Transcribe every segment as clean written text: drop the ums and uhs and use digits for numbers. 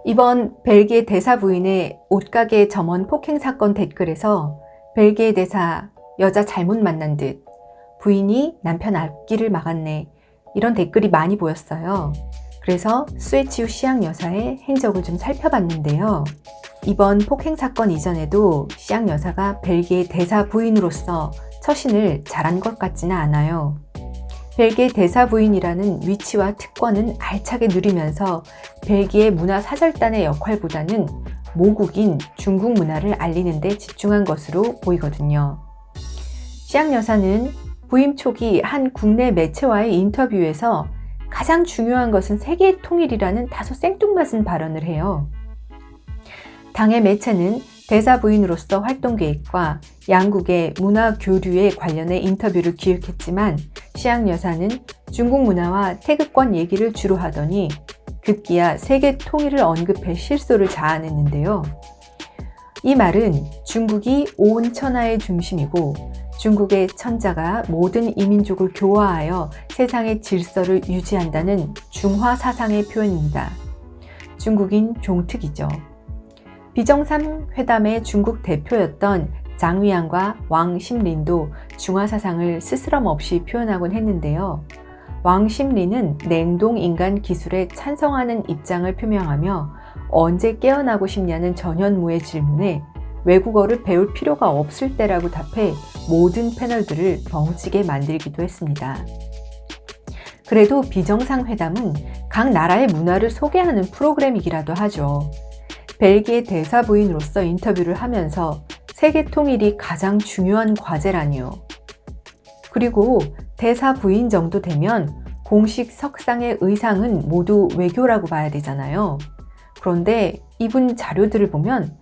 이번 벨기에 대사 부인의 옷가게 점원 폭행 사건 댓글에서 벨기에 대사 여자 잘못 만난 듯, 부인이 남편 앞길을 막았네, 이런 댓글이 많이 보였어요. 그래서 수에치우 시앙 여사의 행적을 좀 살펴봤는데요. 이번 폭행 사건 이전에도 시앙 여사가 벨기에 대사 부인으로서 처신을 잘한 것 같지는 않아요. 벨기에 대사 부인이라는 위치와 특권은 알차게 누리면서 벨기에 문화 사절단의 역할보다는 모국인 중국 문화를 알리는 데 집중한 것으로 보이거든요. 시앙 여사는 부임 초기 한 국내 매체와의 인터뷰에서 가장 중요한 것은 세계 통일이라는 다소 생뚱맞은 발언을 해요. 당의 매체는 대사 부인으로서 활동 계획과 양국의 문화 교류에 관련해 인터뷰를 기획했지만 시앙 여사는 중국 문화와 태극권 얘기를 주로 하더니 급기야 세계 통일을 언급해 실소를 자아냈는데요. 이 말은 중국이 온 천하의 중심이고 중국의 천자가 모든 이민족을 교화하여 세상의 질서를 유지한다는 중화 사상의 표현입니다. 중국인 종특이죠. 비정상회담의 중국 대표였던 장위안과 왕 심린도 중화 사상을 스스럼없이 표현하곤 했는데요. 왕 심린은 냉동 인간 기술에 찬성하는 입장을 표명하며 언제 깨어나고 싶냐는 전현무의 질문에 외국어를 배울 필요가 없을 때라고 답해 모든 패널들을 벙찌게 만들기도 했습니다. 그래도 비정상회담은 각 나라의 문화를 소개하는 프로그램이기라도 하죠. 벨기에 대사 부인으로서 인터뷰를 하면서 세계 통일이 가장 중요한 과제라니요. 그리고 대사 부인 정도 되면 공식 석상의 의상은 모두 외교라고 봐야 되잖아요. 그런데 이분 자료들을 보면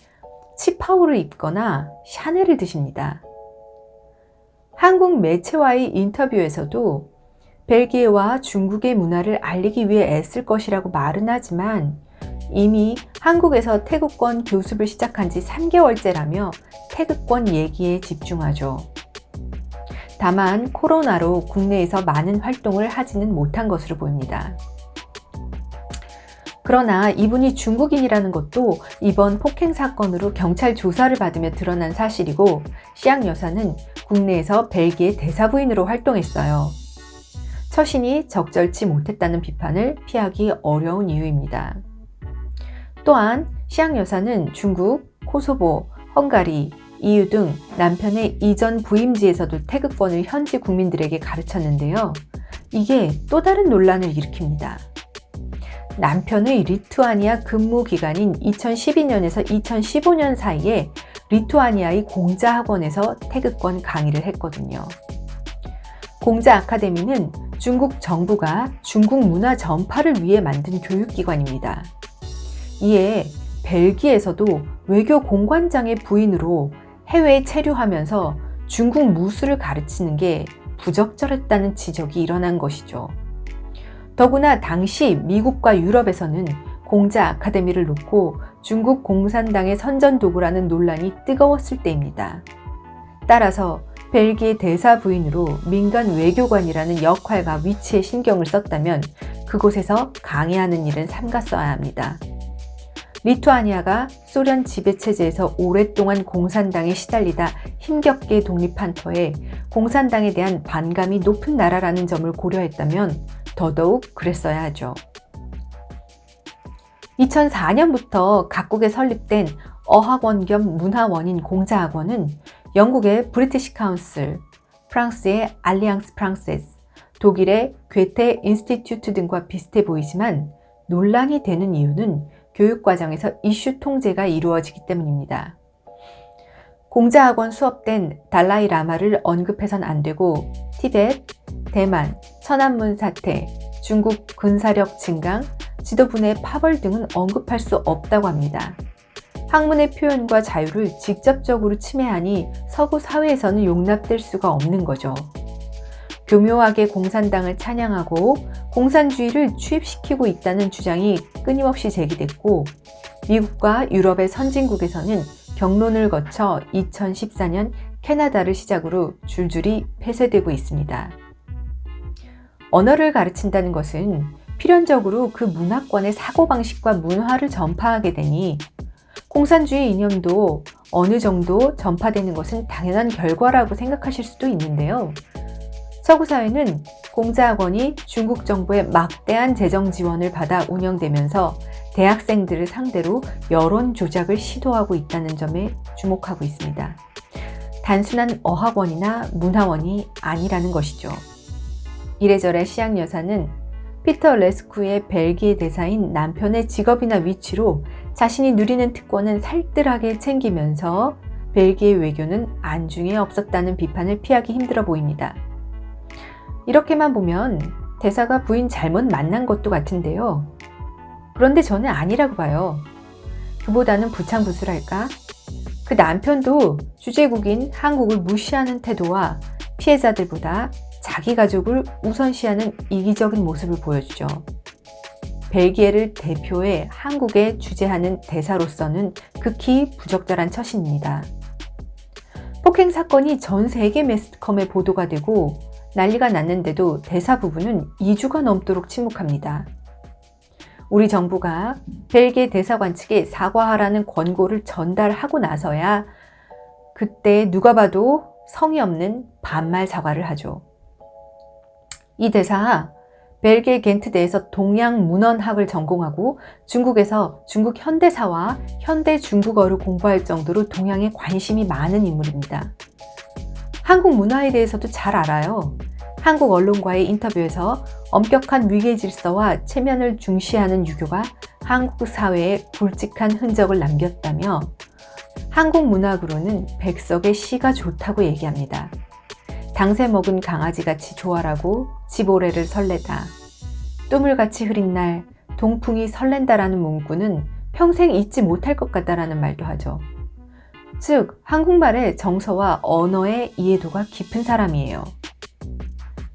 치파오를 입거나 샤넬을 드십니다. 한국 매체와의 인터뷰에서도 벨기에와 중국의 문화를 알리기 위해 애쓸 것이라고 말은 하지만 이미 한국에서 태극권 교습을 시작한 지 3개월째라며 태극권 얘기에 집중하죠. 다만 코로나로 국내에서 많은 활동을 하지는 못한 것으로 보입니다. 그러나 이분이 중국인이라는 것도 이번 폭행 사건으로 경찰 조사를 받으며 드러난 사실이고 시앙 여사는 국내에서 벨기에 대사부인으로 활동했어요. 처신이 적절치 못했다는 비판을 피하기 어려운 이유입니다. 또한 시앙 여사는 중국, 코소보, 헝가리, EU 등 남편의 이전 부임지에서도 태극권을 현지 국민들에게 가르쳤는데요. 이게 또 다른 논란을 일으킵니다. 남편의 리투아니아 근무 기간인 2012년에서 2015년 사이에 리투아니아의 공자학원에서 태극권 강의를 했거든요. 공자 아카데미는 중국 정부가 중국 문화 전파를 위해 만든 교육기관입니다. 이에 벨기에에서도 외교 공관장의 부인으로 해외에 체류하면서 중국 무술을 가르치는 게 부적절했다는 지적이 일어난 것이죠. 더구나 당시 미국과 유럽에서는 공자 아카데미를 놓고 중국 공산당의 선전도구라는 논란이 뜨거웠을 때입니다. 따라서 벨기에 대사 부인으로 민간 외교관이라는 역할과 위치에 신경을 썼다면 그곳에서 강의하는 일은 삼갔어야 합니다. 리투아니아가 소련 지배체제에서 오랫동안 공산당에 시달리다 힘겹게 독립한 터에 공산당에 대한 반감이 높은 나라라는 점을 고려했다면 더더욱 그랬어야 하죠. 2004년부터 각국에 설립된 어학원 겸 문화원인 공자학원은 영국의 브리티시 카운슬, 프랑스의 알리앙스 프랑세스, 독일의 괴테 인스티튜트 등과 비슷해 보이지만 논란이 되는 이유는 교육과정에서 이슈 통제가 이루어지기 때문입니다. 공자학원 수업 땐 달라이 라마를 언급해선 안 되고 티벳, 대만, 천안문 사태, 중국 군사력 증강, 지도부 내 파벌 등은 언급할 수 없다고 합니다. 학문의 표현과 자유를 직접적으로 침해하니 서구 사회에서는 용납될 수가 없는 거죠. 교묘하게 공산당을 찬양하고 공산주의를 추입시키고 있다는 주장이 끊임없이 제기됐고 미국과 유럽의 선진국에서는 경론을 거쳐 2014년 캐나다를 시작으로 줄줄이 폐쇄되고 있습니다. 언어를 가르친다는 것은 필연적으로 그 문화권의 사고방식과 문화를 전파하게 되니 공산주의 이념도 어느 정도 전파되는 것은 당연한 결과라고 생각하실 수도 있는데요. 서구 사회는 공자학원이 중국 정부의 막대한 재정 지원을 받아 운영되면서 대학생들을 상대로 여론 조작을 시도하고 있다는 점에 주목하고 있습니다. 단순한 어학원이나 문화원이 아니라는 것이죠. 이래저래 시향 여사는 피터 레스쿠의 벨기에 대사인 남편의 직업이나 위치로 자신이 누리는 특권은 살뜰하게 챙기면서 벨기에 외교는 안중에 없었다는 비판을 피하기 힘들어 보입니다. 이렇게만 보면 대사가 부인 잘못 만난 것도 같은데요. 그런데 저는 아니라고 봐요. 그보다는 부창부수랄까? 그 남편도 주재국인 한국을 무시하는 태도와 피해자들보다 자기 가족을 우선시하는 이기적인 모습을 보여주죠. 벨기에를 대표해 한국에 주재하는 대사로서는 극히 부적절한 처신입니다. 폭행 사건이 전 세계 매스컴에 보도가 되고 난리가 났는데도 대사 부부는 2주가 넘도록 침묵합니다. 우리 정부가 벨기에 대사관 측에 사과하라는 권고를 전달하고 나서야 그때 누가 봐도 성의 없는 반말 사과를 하죠. 이 대사 벨기에 겐트대에서 동양문헌학을 전공하고 중국에서 중국 현대사와 현대 중국어를 공부할 정도로 동양에 관심이 많은 인물입니다. 한국 문화에 대해서도 잘 알아요. 한국 언론과의 인터뷰에서 엄격한 위계 질서와 체면을 중시하는 유교가 한국 사회에 굵직한 흔적을 남겼다며 한국 문학으로는 백석의 시가 좋다고 얘기합니다. 당새 먹은 강아지같이 조아라고 집오래를 설레다. 뚜물같이 흐린 날 동풍이 설렌다라는 문구는 평생 잊지 못할 것 같다라는 말도 하죠. 즉 한국말의 정서와 언어의 이해도가 깊은 사람이에요.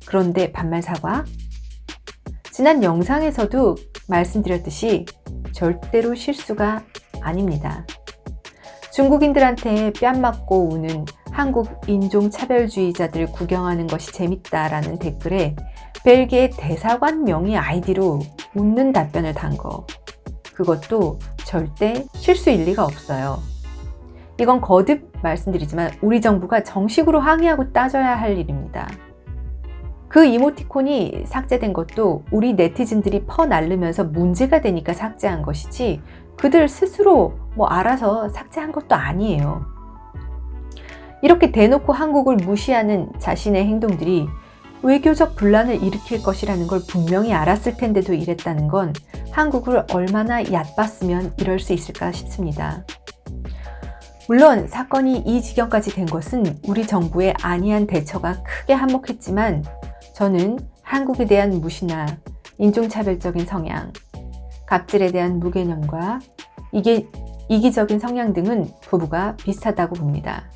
그런데 반말 사과? 지난 영상에서도 말씀드렸듯이 절대로 실수가 아닙니다. 중국인들한테 뺨 맞고 우는 한국 인종차별주의자들 구경하는 것이 재밌다라는 댓글에 벨기에 대사관 명의 아이디로 웃는 답변을 단 거. 그것도 절대 실수일 리가 없어요. 이건 거듭 말씀드리지만 우리 정부가 정식으로 항의하고 따져야 할 일입니다. 그 이모티콘이 삭제된 것도 우리 네티즌들이 퍼날르면서 문제가 되니까 삭제한 것이지 그들 스스로 알아서 삭제한 것도 아니에요. 이렇게 대놓고 한국을 무시하는 자신의 행동들이 외교적 분란을 일으킬 것이라는 걸 분명히 알았을 텐데도 이랬다는 건 한국을 얼마나 얕봤으면 이럴 수 있을까 싶습니다. 물론 사건이 이 지경까지 된 것은 우리 정부의 안이한 대처가 크게 한몫했지만 저는 한국에 대한 무시나 인종차별적인 성향, 갑질에 대한 무개념과 이기적인 성향 등은 부부가 비슷하다고 봅니다.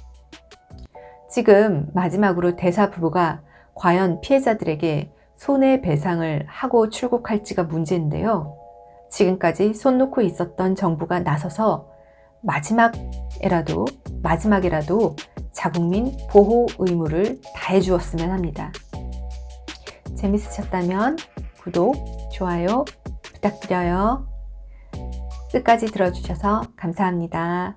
지금 마지막으로 대사 부부가 과연 피해자들에게 손해배상을 하고 출국할지가 문제인데요. 지금까지 손 놓고 있었던 정부가 나서서 마지막이라도 자국민 보호 의무를 다해 주었으면 합니다. 재밌으셨다면 구독, 좋아요 부탁드려요. 끝까지 들어주셔서 감사합니다.